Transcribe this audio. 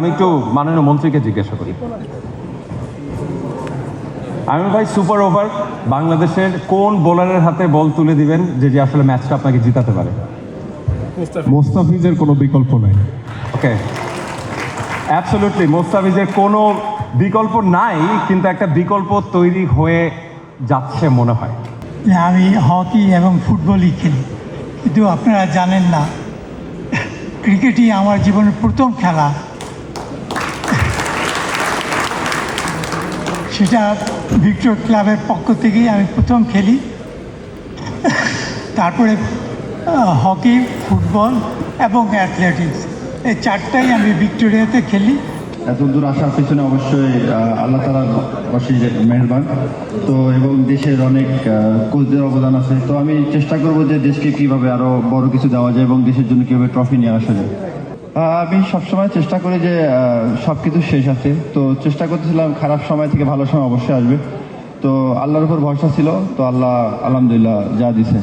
আমি একটু মাননীয় মন্ত্রীকে জিজ্ঞাসা করি। আমি ভাই সুপার ওভার বাংলাদেশের কোন বোলারের হাতে বল তুলে দিবেন যে যে আসলে ম্যাচটা আপনাকে জিতাতে পারে? মোস্তাফিজের কোনো বিকল্প নাই। ওকে, অ্যাবসলিউটলি মোস্তাফিজের কোনো বিকল্প নাই, কিন্তু একটা বিকল্প তৈরি হয়ে যাচ্ছে মনে হয়। আমি হকি এবং ফুটবলই খেলি, কিন্তু আপনারা জানেন না ক্রিকেটই আমার জীবনের প্রথম খেলা। সেটা ভিক্টোর ক্লাবের পক্ষ থেকেই আমি প্রথম খেলি। তারপরে হকি, ফুটবল এবং অ্যাথলেটিক্স, এই চারটাই আমি ভিক্টোরিয়াতে খেলি। এত দূর আসার পেছনে অবশ্যই আল্লাহ তাআলার অশেষ মেহেরবান তো, এবং দেশের অনেক কোচদের অবদান আছে। তো আমি চেষ্টা করব যে দেশকে কীভাবে আরও বড় কিছু দেওয়া যায় এবং দেশের জন্য কীভাবে ট্রফি নিয়ে আসা যায়। আমি সবসময় চেষ্টা করি যে সব কিছু শেষ আছে, তো চেষ্টা করতেছিলাম খারাপ সময় থেকে ভালো সময় অবশ্যই আসবে। তো আল্লাহর উপর ভরসা ছিল, তো আল্লাহ আলহামদুলিল্লাহ যা দিছে।